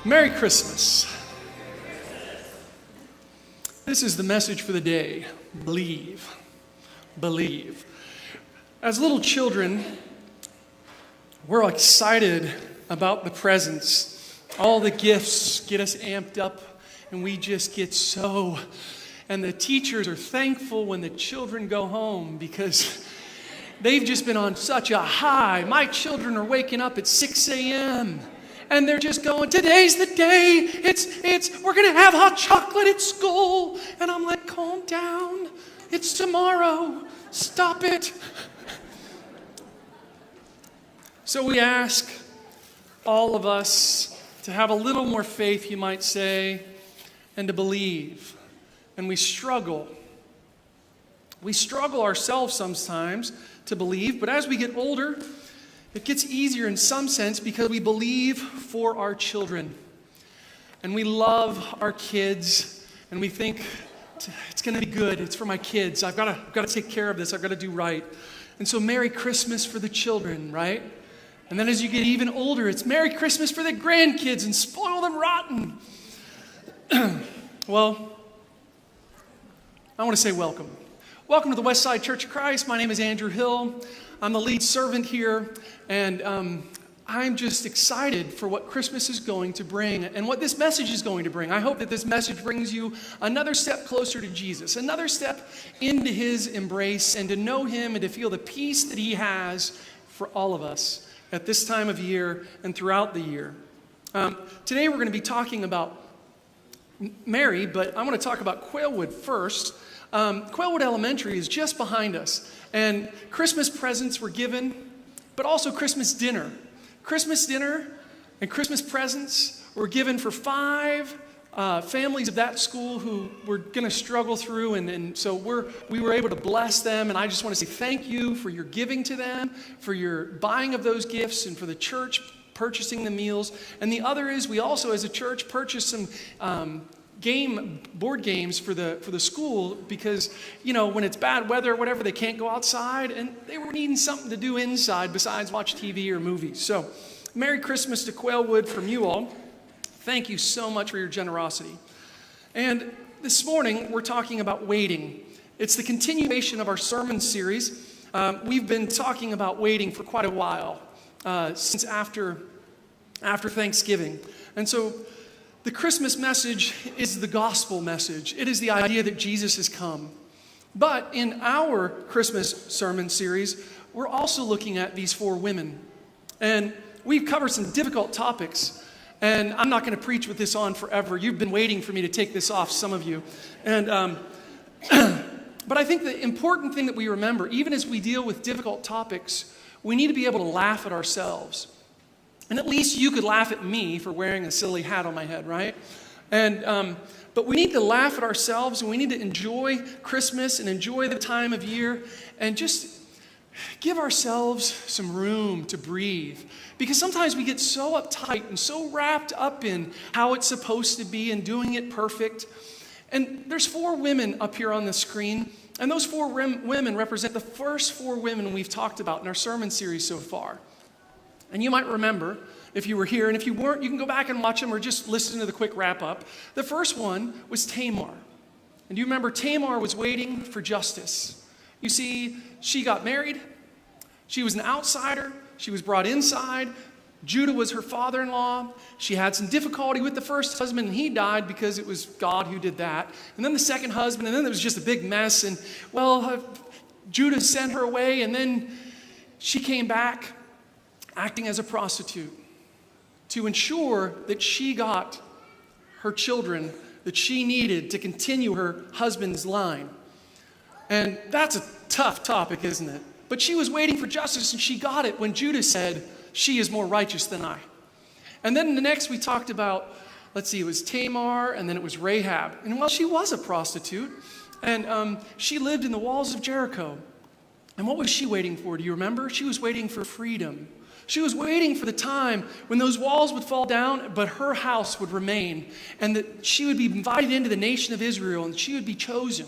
Merry Christmas. This is the message for the day. Believe. Believe. As little children, we're excited about the presents. All the gifts get us amped up, and we just get so... And the teachers are thankful when the children go home because they've just been on such a high. My children are waking up at 6 a.m. and they're just going, today's the day. We're going to have hot chocolate at school. And I'm like, calm down. It's tomorrow. Stop it. So we ask all of us to have a little more faith, you might say, and to believe. And we struggle. We struggle ourselves sometimes to believe, but as we get older, it gets easier in some sense because we believe for our children. And we love our kids, and we think, it's going to be good. It's for my kids. I've got to take care of this. I've got to do right. And so Merry Christmas for the children, right? And then as you get even older, it's Merry Christmas for the grandkids and spoil them rotten. Well, I want to say welcome. Welcome to the Westside Church of Christ. My name is Andrew Hill. I'm the lead servant here, and I'm just excited for what Christmas is going to bring and what this message is going to bring. I hope that this message brings you another step closer to Jesus, another step into His embrace, and to know Him and to feel the peace that He has for all of us at this time of year and throughout the year. Today we're going to be talking about Mary, but I want to talk about Quailwood first. Quailwood Elementary is just behind us, and Christmas presents were given, but also Christmas dinner. Christmas dinner and Christmas presents were given for 5 families of that school who were going to struggle through, and so we were able to bless them, and I just want to say thank you for your giving to them, for your buying of those gifts, and for the church purchasing the meals. And the other is we also as a church purchased some board games for the school because, when it's bad weather or whatever, they can't go outside, and they were needing something to do inside besides watch TV or movies. So Merry Christmas to Quailwood from you all. Thank you so much for your generosity. And this morning we're talking about waiting. It's the continuation of our sermon series. We've been talking about waiting for quite a while, since after Thanksgiving. And so the Christmas message is the gospel message. It is the idea that Jesus has come. But in our Christmas sermon series, we're also looking at these 4 women. And we've covered some difficult topics. And I'm not going to preach with this on forever. You've been waiting for me to take this off, some of you. And but I think the important thing that we remember, even as we deal with difficult topics, we need to be able to laugh at ourselves. And at least you could laugh at me for wearing a silly hat on my head, right? And but we need to laugh at ourselves, and we need to enjoy Christmas and enjoy the time of year and just give ourselves some room to breathe. Because sometimes we get so uptight and so wrapped up in how it's supposed to be and doing it perfect. And there's 4 women up here on the screen, and those 4 women represent the first 4 women we've talked about in our sermon series so far. And you might remember, if you were here, and if you weren't, you can go back and watch them or just listen to the quick wrap-up. The first one was Tamar. And do you remember Tamar was waiting for justice? You see, she got married. She was an outsider. She was brought inside. Judah was her father-in-law. She had some difficulty with the first husband, and he died because it was God who did that. And then the second husband, and then there was just a big mess. And, Judah sent her away, and then she came back acting as a prostitute to ensure that she got her children that she needed to continue her husband's line. And that's a tough topic, isn't it? But she was waiting for justice, and she got it when Judah said, she is more righteous than I. And then the next we talked about, it was Tamar, and then it was Rahab. And she was a prostitute, and she lived in the walls of Jericho. And what was she waiting for? Do you remember? She was waiting for freedom. She was waiting for the time when those walls would fall down, but her house would remain, and that she would be invited into the nation of Israel, and she would be chosen.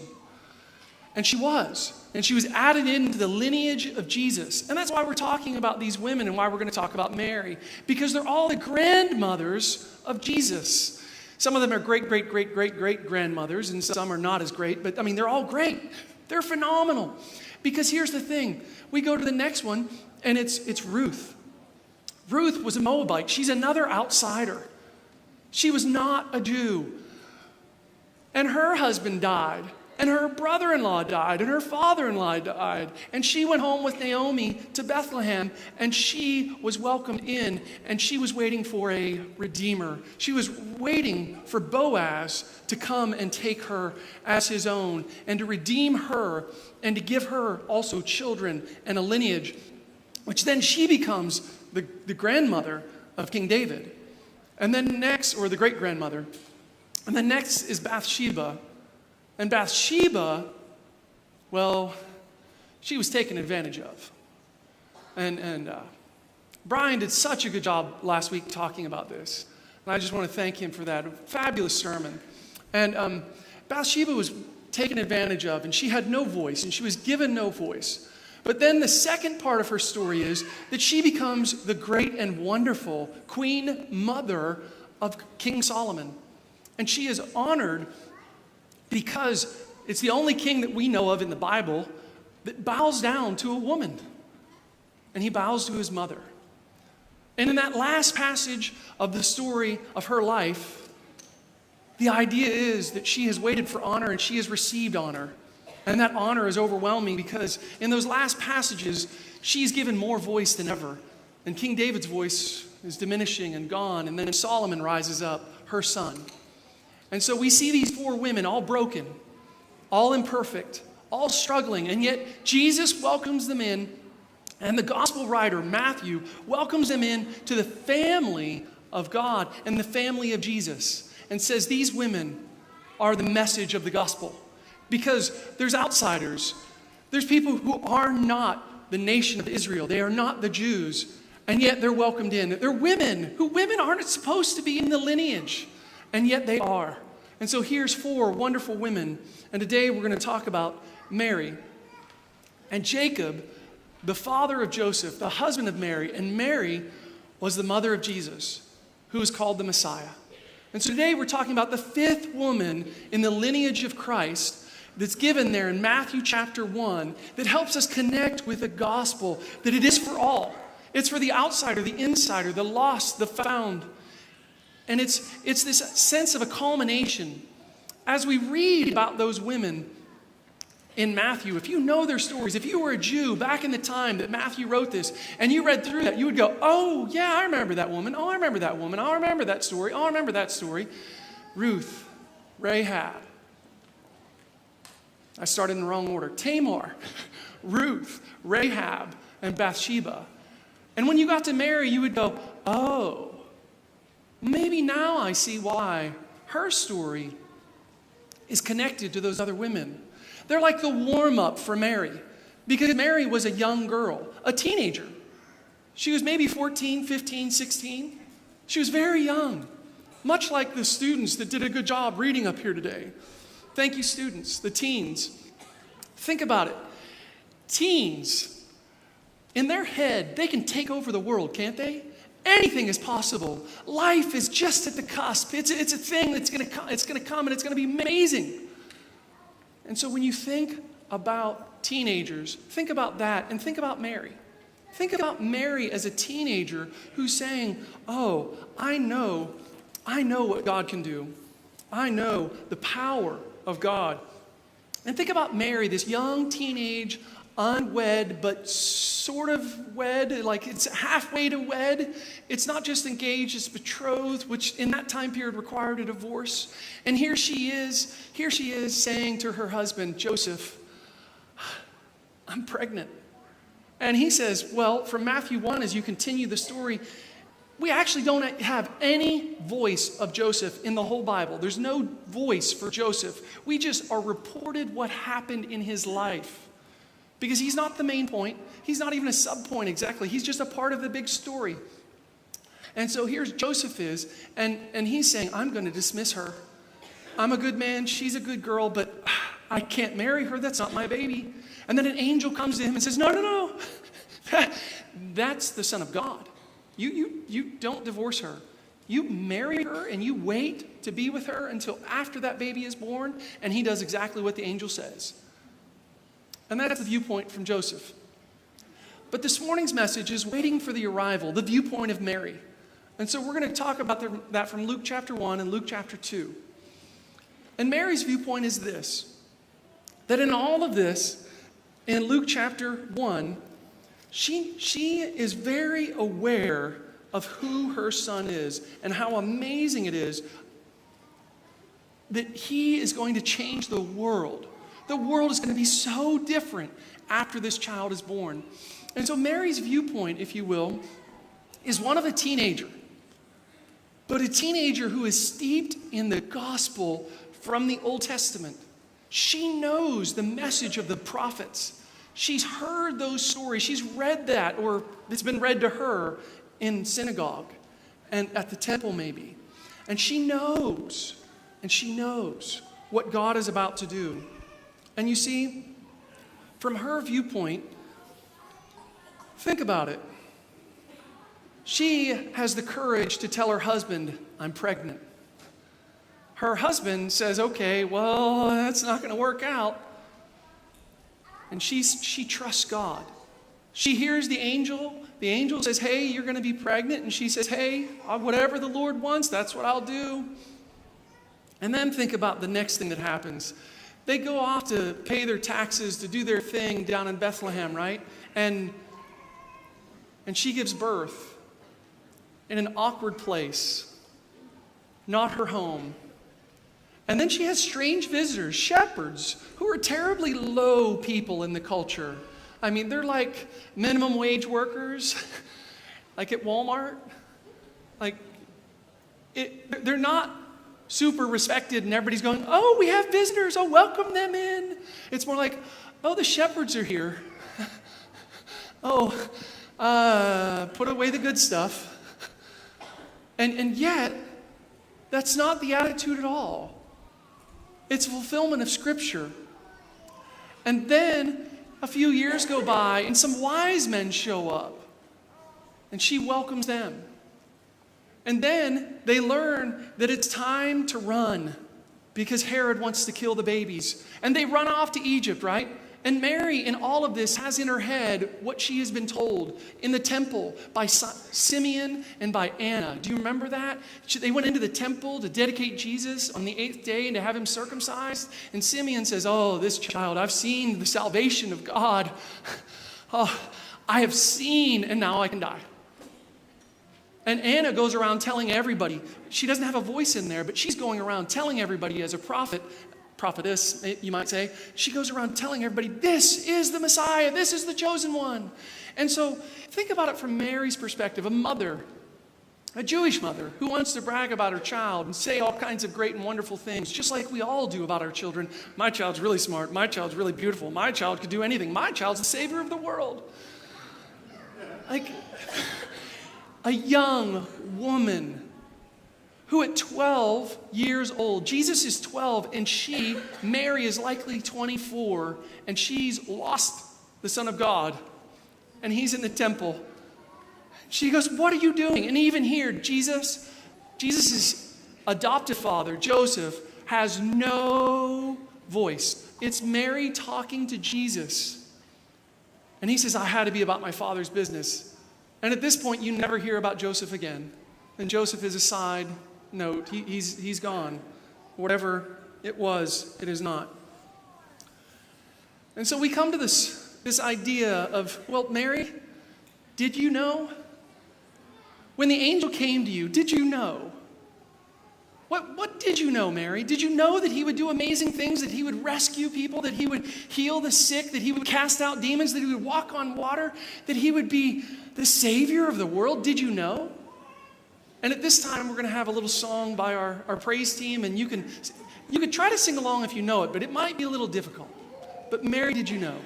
And she was. And she was added into the lineage of Jesus. And that's why we're talking about these women and why we're going to talk about Mary. Because they're all the grandmothers of Jesus. Some of them are great-great-great-great-great-grandmothers, and some are not as great. But, they're all great. They're phenomenal. Because here's the thing. We go to the next one, and it's Ruth. Ruth was a Moabite. She's another outsider. She was not a Jew. And her husband died. And her brother-in-law died, and her father-in-law died. And she went home with Naomi to Bethlehem, and she was welcomed in, and she was waiting for a redeemer. She was waiting for Boaz to come and take her as his own, and to redeem her, and to give her also children and a lineage, which then she becomes the grandmother of King David. And then next, or the great-grandmother. And then next is Bathsheba. And Bathsheba, well, she was taken advantage of. And Brian did such a good job last week talking about this. And I just want to thank him for that. A fabulous sermon. And Bathsheba was taken advantage of, and she had no voice, and she was given no voice. But then the second part of her story is that she becomes the great and wonderful queen mother of King Solomon. And she is honored because it's the only king that we know of in the Bible that bows down to a woman. And he bows to his mother. And in that last passage of the story of her life, the idea is that she has waited for honor and she has received honor. And that honor is overwhelming because in those last passages, she's given more voice than ever. And King David's voice is diminishing and gone. And then Solomon rises up, her son. And so we see these four women all broken, all imperfect, all struggling, and yet Jesus welcomes them in, and the gospel writer, Matthew, welcomes them in to the family of God and the family of Jesus, and says these women are the message of the gospel. Because there's outsiders. There's people who are not the nation of Israel. They are not the Jews, and yet they're welcomed in. They're women women aren't supposed to be in the lineage. And yet they are. And so here's four wonderful women. And today we're going to talk about Mary. And Jacob, the father of Joseph, the husband of Mary. And Mary was the mother of Jesus, who is called the Messiah. And so today we're talking about the fifth woman in the lineage of Christ that's given there in Matthew chapter 1 that helps us connect with the gospel, that it is for all. It's for the outsider, the insider, the lost, the found. And it's this sense of a culmination. As we read about those women in Matthew, if you know their stories, if you were a Jew back in the time that Matthew wrote this, and you read through that, you would go, oh, yeah, I remember that woman. Oh, I remember that woman. Oh, I remember that story. Oh, I remember that story. Ruth, Rahab. I started in the wrong order. Tamar, Ruth, Rahab, and Bathsheba. And when you got to Mary, you would go, oh, maybe now I see why her story is connected to those other women. They're like the warm-up for Mary, because Mary was a young girl, a teenager. She was maybe 14, 15, 16. She was very young, much like the students that did a good job reading up here today. Thank you, students, the teens. Think about it. Teens, in their head, they can take over the world, can't they? Anything is possible. Life is just at the cusp. It's a thing that's going to come. It's going to come, and it's going to be amazing. And so when you think about teenagers, think about that, and think about Mary. Think about Mary as a teenager who's saying, oh, I know what God can do. I know the power of God. And think about Mary, this young teenage, unwed, but sort of wed, like it's halfway to wed. It's not just engaged, it's betrothed, which in that time period required a divorce. And here she is saying to her husband, Joseph, I'm pregnant. And he says, well, from Matthew 1, as you continue the story, we actually don't have any voice of Joseph in the whole Bible. There's no voice for Joseph. We just are reported what happened in his life. Because he's not the main point. He's not even a sub-point exactly. He's just a part of the big story. And so here's Joseph is, and he's saying, I'm going to dismiss her. I'm a good man, she's a good girl, but I can't marry her. That's not my baby. And then an angel comes to him and says, no, no, no. That's the Son of God. You don't divorce her. You marry her and you wait to be with her until after that baby is born, and he does exactly what the angel says. And that's the viewpoint from Joseph. But this morning's message is waiting for the arrival, the viewpoint of Mary. And so we're going to talk about that from Luke chapter 1 and Luke chapter 2. And Mary's viewpoint is this, that in all of this, in Luke chapter 1, she is very aware of who her son is and how amazing it is that he is going to change the world. The world is going to be so different after this child is born. And so Mary's viewpoint, if you will, is one of a teenager. But a teenager who is steeped in the gospel from the Old Testament. She knows the message of the prophets. She's heard those stories. She's read that, or it's been read to her in synagogue and at the temple maybe. And she knows what God is about to do. And you see, from her viewpoint, think about it. She has the courage to tell her husband, I'm pregnant. Her husband says, okay, well, that's not going to work out. And she trusts God. She hears the angel. The angel says, hey, you're going to be pregnant. And she says, hey, whatever the Lord wants, that's what I'll do. And then think about the next thing that happens. They go off to pay their taxes, to do their thing down in Bethlehem, right? And she gives birth in an awkward place, not her home. And then she has strange visitors, shepherds, who are terribly low people in the culture. I mean, they're like minimum wage workers, like at Walmart. They're not super respected, and everybody's going, oh, we have visitors, oh, welcome them in. It's more like, oh, the shepherds are here. Put away the good stuff. And yet, that's not the attitude at all. It's fulfillment of Scripture. And then a few years go by, and some wise men show up, and she welcomes them. And then they learn that it's time to run because Herod wants to kill the babies. And they run off to Egypt, right? And Mary, in all of this, has in her head what she has been told in the temple by Simeon and by Anna. Do you remember that? They went into the temple to dedicate Jesus on the 8th day and to have him circumcised. And Simeon says, oh, this child, I've seen the salvation of God. Oh, I have seen, and now I can die. And Anna goes around telling everybody. She doesn't have a voice in there, but she's going around telling everybody as a prophetess, you might say. She goes around telling everybody, this is the Messiah, this is the chosen one. And so think about it from Mary's perspective, a mother, a Jewish mother who wants to brag about her child and say all kinds of great and wonderful things, just like we all do about our children. My child's really smart. My child's really beautiful. My child could do anything. My child's the savior of the world. Like a young woman who at 12 years old, Jesus is 12, and Mary is likely 24, and she's lost the Son of God, and he's in the temple. She goes, what are you doing? And even here, Jesus' adoptive father, Joseph, has no voice. It's Mary talking to Jesus. And he says, I had to be about my Father's business. And at this point, you never hear about Joseph again. And Joseph is a side note. He's gone. Whatever it was, it is not. And so we come to this idea of, well, Mary, did you know? When the angel came to you, did you know? What did you know, Mary? Did you know that he would do amazing things, that he would rescue people, that he would heal the sick, that he would cast out demons, that he would walk on water, that he would be the Savior of the world? Did you know? And at this time, we're going to have a little song by our praise team, and you can try to sing along if you know it, but it might be a little difficult. But Mary, did you know?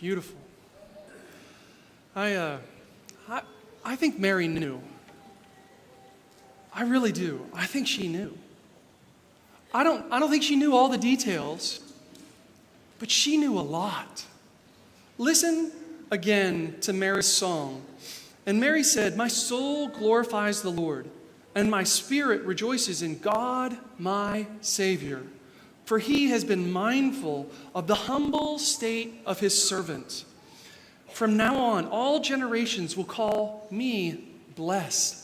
Beautiful. I think Mary knew. I really do. I think she knew. I don't think she knew all the details, but she knew a lot. Listen again to Mary's song. And Mary said, "My soul glorifies the Lord, and my spirit rejoices in God, my Savior. For he has been mindful of the humble state of his servant. From now on, all generations will call me blessed.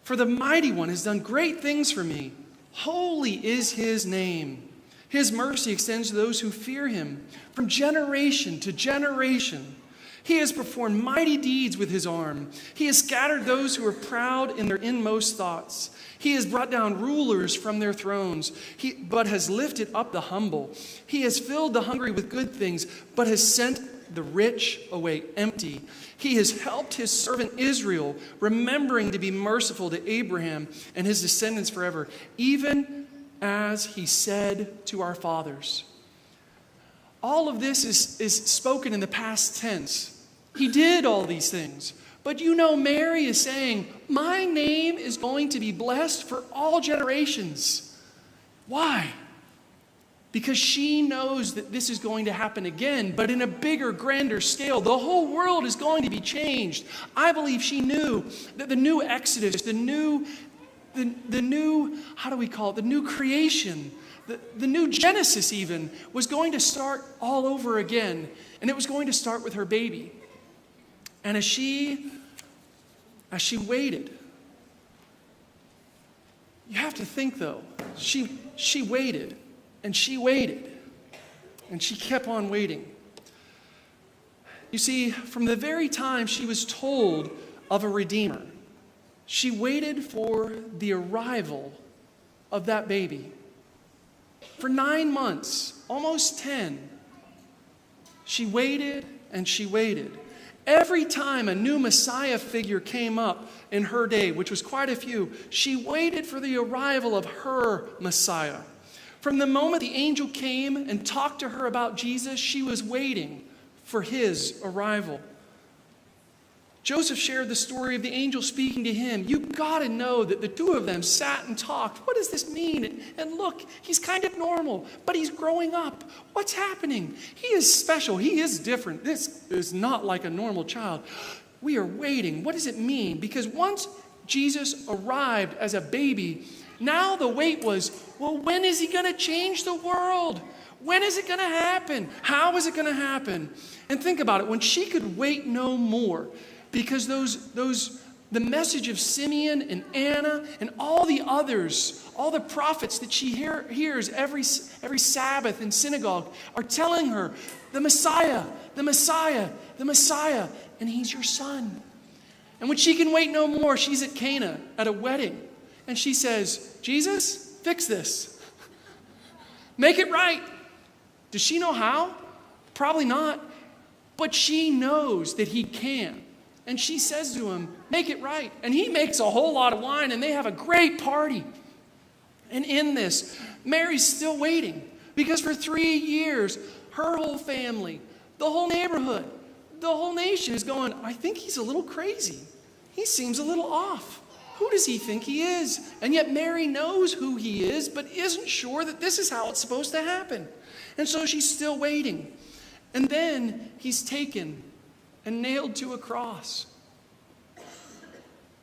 For the Mighty One has done great things for me. Holy is his name. His mercy extends to those who fear him from generation to generation. He has performed mighty deeds with his arm. He has scattered those who are proud in their inmost thoughts. He has brought down rulers from their thrones, but has lifted up the humble. He has filled the hungry with good things, but has sent the rich away empty. He has helped his servant Israel, remembering to be merciful to Abraham and his descendants forever, even as he said to our fathers." All of this is spoken in the past tense. He did all these things. But you know, Mary is saying, my name is going to be blessed for all generations. Why? Because she knows that this is going to happen again, but in a bigger, grander scale. The whole world is going to be changed. I believe she knew that the new Exodus, the new, how do we call it? The new creation, the new Genesis even, was going to start all over again. And it was going to start with her baby. And as she waited, you have to think though, she waited, and she waited, and she kept on waiting. You see, from the very time she was told of a Redeemer, she waited for the arrival of that baby. For 9 months, almost 10, she waited and she waited. Every time a new Messiah figure came up in her day, which was quite a few, she waited for the arrival of her Messiah. From the moment the angel came and talked to her about Jesus, she was waiting for his arrival. Joseph shared the story of the angel speaking to him. You've got to know that the two of them sat and talked. What does this mean? And look, he's kind of normal, but he's growing up. What's happening? He is special. He is different. This is not like a normal child. We are waiting. What does it mean? Because once Jesus arrived as a baby, now the wait was, well, when is he going to change the world? When is it going to happen? How is it going to happen? And think about it. When she could wait no more, because the message of Simeon and Anna and all the others, all the prophets that she hears every Sabbath in synagogue are telling her, the Messiah, the Messiah, the Messiah, and he's your son. And when she can wait no more, she's at Cana at a wedding, and she says, Jesus, fix this. Make it right. Does she know how? Probably not. But she knows that he can. And she says to him, make it right. And he makes a whole lot of wine, and they have a great party. And in this, Mary's still waiting, because for 3 years, her whole family, the whole neighborhood, the whole nation is going, I think he's a little crazy. He seems a little off. Who does he think he is? And yet Mary knows who he is, but isn't sure that this is how it's supposed to happen. And so she's still waiting. And then he's taken and nailed to a cross.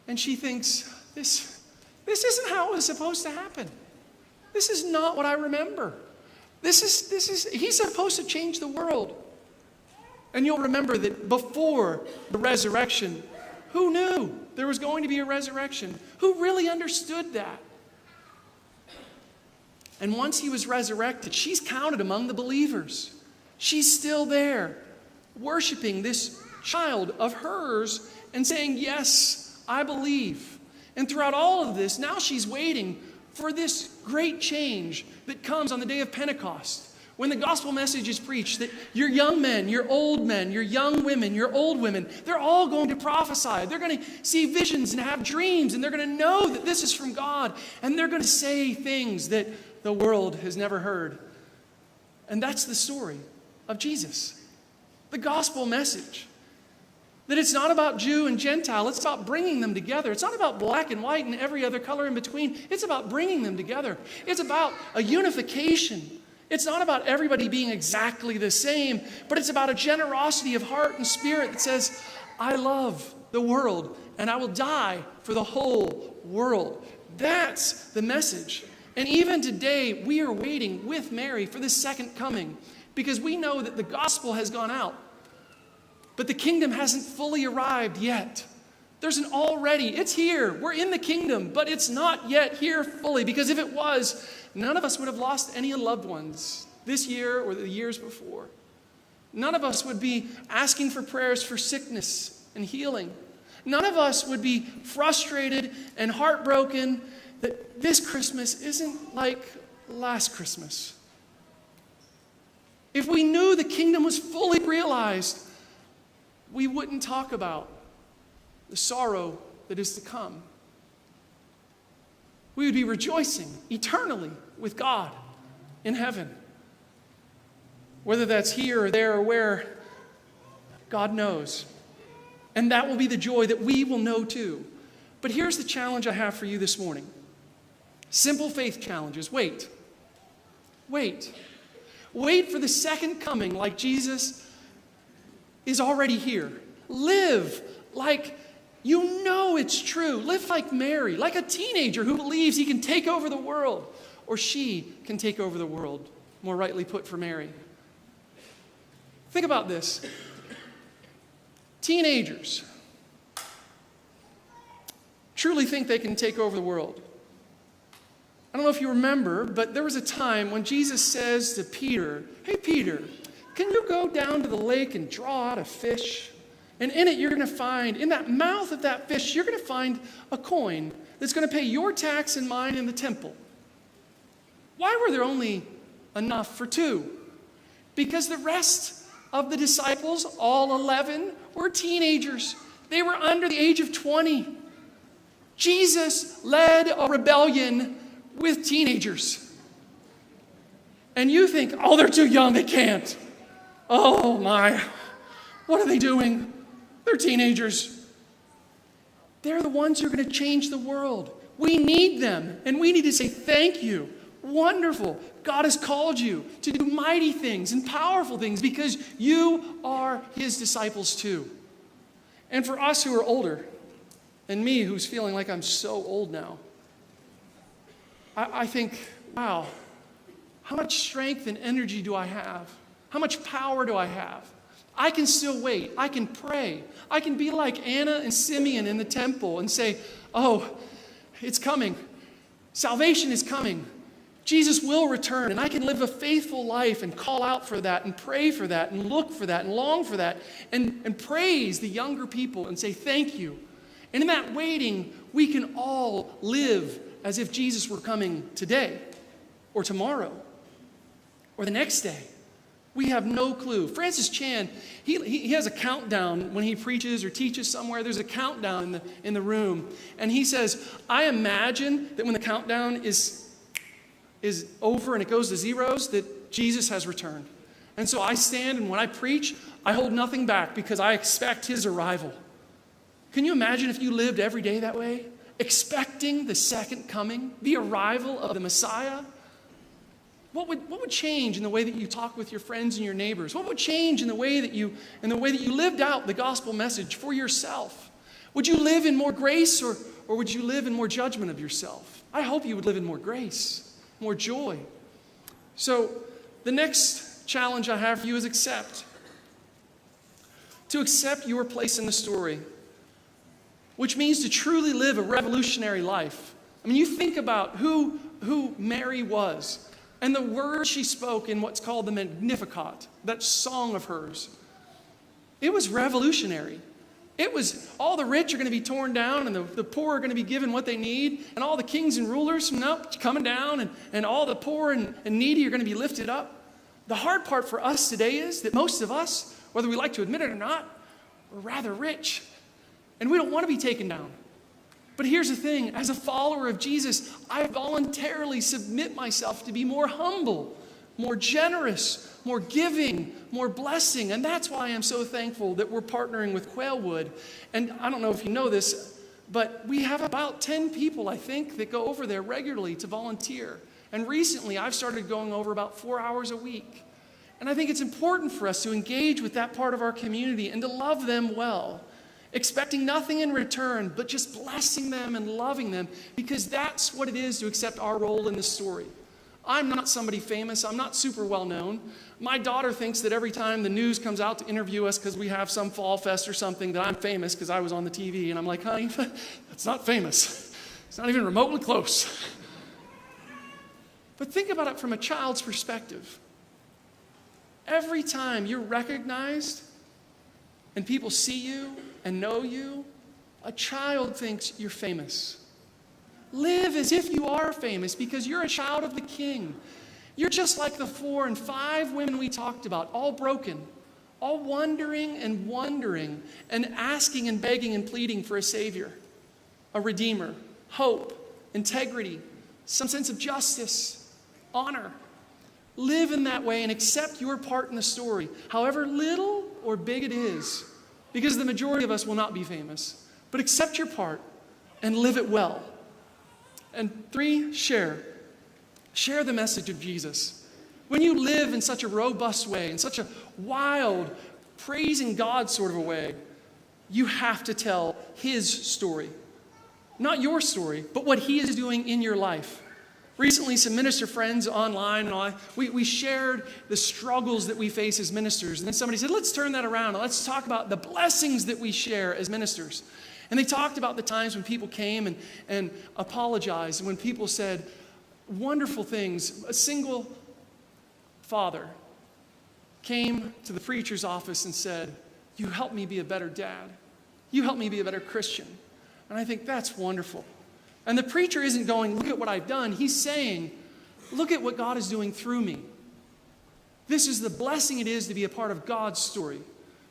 And she thinks, this isn't how it was supposed to happen. This is not what I remember. He's supposed to change the world. And you'll remember that before the resurrection, who knew there was going to be a resurrection? Who really understood that? And once he was resurrected, she's counted among the believers. She's still there, worshiping this child of hers and saying, yes, I believe. And throughout all of this, now she's waiting for this great change that comes on the day of Pentecost, when the gospel message is preached that your young men, your old men, your young women, your old women, they're all going to prophesy. They're going to see visions and have dreams, and they're going to know that this is from God, and they're going to say things that the world has never heard. And that's the story of Jesus. The gospel message. That it's not about Jew and Gentile. It's about bringing them together. It's not about black and white and every other color in between. It's about bringing them together. It's about a unification. It's not about everybody being exactly the same, but it's about a generosity of heart and spirit that says, I love the world and I will die for the whole world. That's the message. And even today, we are waiting with Mary for the second coming because we know that the gospel has gone out. But the kingdom hasn't fully arrived yet. There's an already. It's here. We're in the kingdom, but it's not yet here fully. Because if it was, none of us would have lost any loved ones this year or the years before. None of us would be asking for prayers for sickness and healing. None of us would be frustrated and heartbroken that this Christmas isn't like last Christmas. If we knew the kingdom was fully realized, we wouldn't talk about the sorrow that is to come. We would be rejoicing eternally with God in heaven. Whether that's here or there or where, God knows. And that will be the joy that we will know too. But here's the challenge I have for you this morning. Simple faith challenges. Wait. Wait. Wait for the second coming like Jesus is already here. Live like you know it's true. Live like Mary, like a teenager who believes he can take over the world, or she can take over the world, more rightly put for Mary. Think about this. Teenagers truly think they can take over the world. I don't know if you remember, but there was a time when Jesus says to Peter, hey, Peter, can you go down to the lake and draw out a fish? And in it, you're going to find, in that mouth of that fish, you're going to find a coin that's going to pay your tax and mine in the temple. Why were there only enough for 2? Because the rest of the disciples, all 11, were teenagers. They were under the age of 20. Jesus led a rebellion with teenagers. And you think, oh, they're too young, they can't. Oh my, what are they doing? They're teenagers. They're the ones who are going to change the world. We need them, and we need to say thank you. Wonderful. God has called you to do mighty things and powerful things because you are his disciples too. And for us who are older, and me who's feeling like I'm so old now, I think, wow, how much strength and energy do I have? How much power do I have? I can still wait. I can pray. I can be like Anna and Simeon in the temple and say, oh, it's coming. Salvation is coming. Jesus will return, and I can live a faithful life and call out for that and pray for that and look for that and long for that and praise the younger people and say thank you. And in that waiting, we can all live as if Jesus were coming today or tomorrow or the next day. We have no clue. Francis Chan, he has a countdown when he preaches or teaches somewhere. There's a countdown in the room. And he says, I imagine that when the countdown is over and it goes to zeros, that Jesus has returned. And so I stand, and when I preach, I hold nothing back because I expect his arrival. Can you imagine if you lived every day that way? Expecting the second coming, the arrival of the Messiah? What would change in the way that you talk with your friends and your neighbors? What would change in the way that you lived out the gospel message for yourself? Would you live in more grace or would you live in more judgment of yourself? I hope you would live in more grace, more joy. So the next challenge I have for you is accept. To accept your place in the story, which means to truly live a revolutionary life. I mean, you think about who Mary was. And the words she spoke in what's called the Magnificat, that song of hers, it was revolutionary. It was all the rich are going to be torn down and the poor are going to be given what they need. And all the kings and rulers, coming down and all the poor and needy are going to be lifted up. The hard part for us today is that most of us, whether we like to admit it or not, are rather rich. And we don't want to be taken down. But here's the thing, as a follower of Jesus, I voluntarily submit myself to be more humble more generous, more giving, more blessing. And that's why I'm so thankful that we're partnering with Quailwood. And I don't know if you know this, but we have about 10 people, I think, that go over there regularly to volunteer. And recently, I've started going over about 4 hours a week. And I think it's important for us to engage with that part of our community and to love them well, expecting nothing in return, but just blessing them and loving them, because that's what it is to accept our role in the story. I'm not somebody famous. I'm not super well known. My daughter thinks that every time the news comes out to interview us because we have some fall fest or something, that I'm famous because I was on the TV. And I'm like, honey, that's not famous. It's not even remotely close. But think about it from a child's perspective. Every time you're recognized and people see you and know you, a child thinks you're famous. Live as if you are famous because you're a child of the King. You're just like the 4 and 5 women we talked about, all broken, all wondering and asking and begging and pleading for a Savior, a Redeemer, hope, integrity, some sense of justice, honor. Live in that way and accept your part in the story, however little or big it is, because the majority of us will not be famous. But accept your part and live it well. And 3, share. Share the message of Jesus. When you live in such a robust way, in such a wild, praising God sort of a way, you have to tell His story. Not your story, but what He is doing in your life. Recently, some minister friends online, we shared the struggles that we face as ministers. And then somebody said, let's turn that around. Let's talk about the blessings that we share as ministers. And they talked about the times when people came and apologized, and when people said wonderful things. A single father came to the preacher's office and said, you helped me be a better dad. You helped me be a better Christian. And I think that's wonderful. And the preacher isn't going, look at what I've done. He's saying, look at what God is doing through me. This is the blessing it is to be a part of God's story.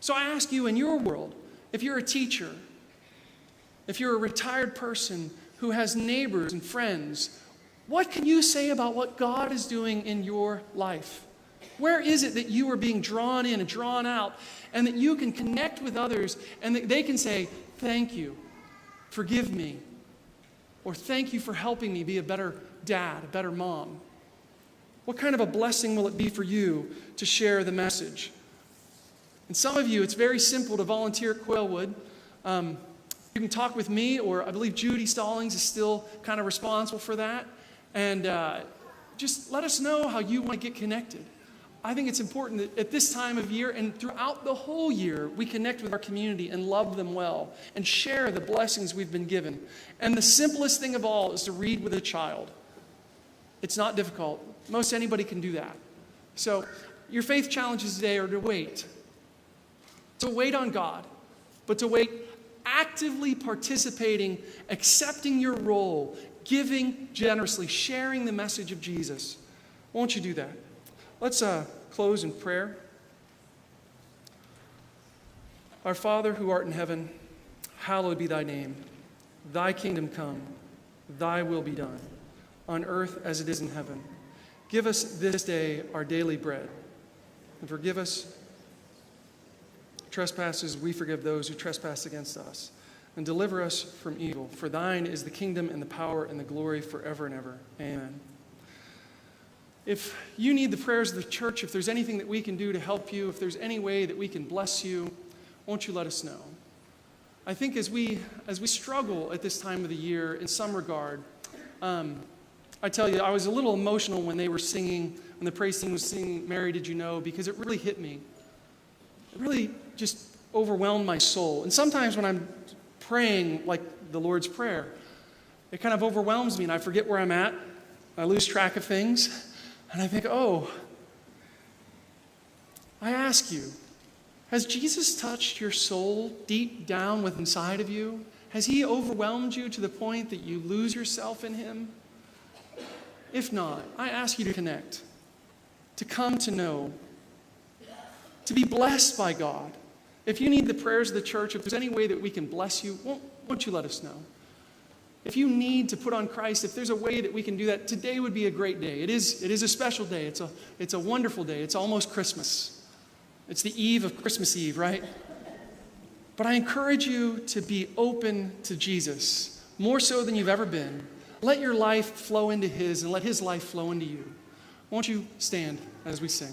So I ask you, in your world, if you're a teacher, if you're a retired person who has neighbors and friends, what can you say about what God is doing in your life? Where is it that you are being drawn in and drawn out, and that you can connect with others and that they can say, thank you, forgive me, or thank you for helping me be a better dad, a better mom? What kind of a blessing will it be for you to share the message? And some of you, it's very simple to volunteer at Quailwood. You can talk with me, or I believe Judy Stallings is still kind of responsible for that. And just let us know how you want to get connected. I think it's important that at this time of year and throughout the whole year, we connect with our community and love them well and share the blessings we've been given. And the simplest thing of all is to read with a child. It's not difficult. Most anybody can do that. So your faith challenges today are to wait. To wait on God, but to wait actively participating, accepting your role, giving generously, sharing the message of Jesus. Won't you do that? Let's close in prayer. Our Father who art in heaven, hallowed be thy name. Thy kingdom come, thy will be done, on earth as it is in heaven. Give us this day our daily bread, and forgive us trespasses, we forgive those who trespass against us. And deliver us from evil. For thine is the kingdom and the power and the glory forever and ever. Amen. If you need the prayers of the church, if there's anything that we can do to help you, if there's any way that we can bless you, won't you let us know? I think as we struggle at this time of the year in some regard, I tell you, I was a little emotional when they were singing, when the praise team was singing Mary Did You Know, because it really hit me. It really just overwhelmed my soul. And sometimes when I'm praying like the Lord's Prayer, it kind of overwhelms me and I forget where I'm at. I lose track of things. And I think, oh, I ask you, has Jesus touched your soul deep down within inside of you? Has He overwhelmed you to the point that you lose yourself in Him? If not, I ask you to connect, to come to know, to be blessed by God. If you need the prayers of the church, if there's any way that we can bless you, won't you let us know? if you need to put on Christ, if there's a way that we can do that, today would be a great day. It is a special day. It's a wonderful day. It's almost Christmas. It's the eve of Christmas Eve, right? But I encourage you to be open to Jesus, more so than you've ever been. Let your life flow into his and let his life flow into you. Won't you stand as we sing?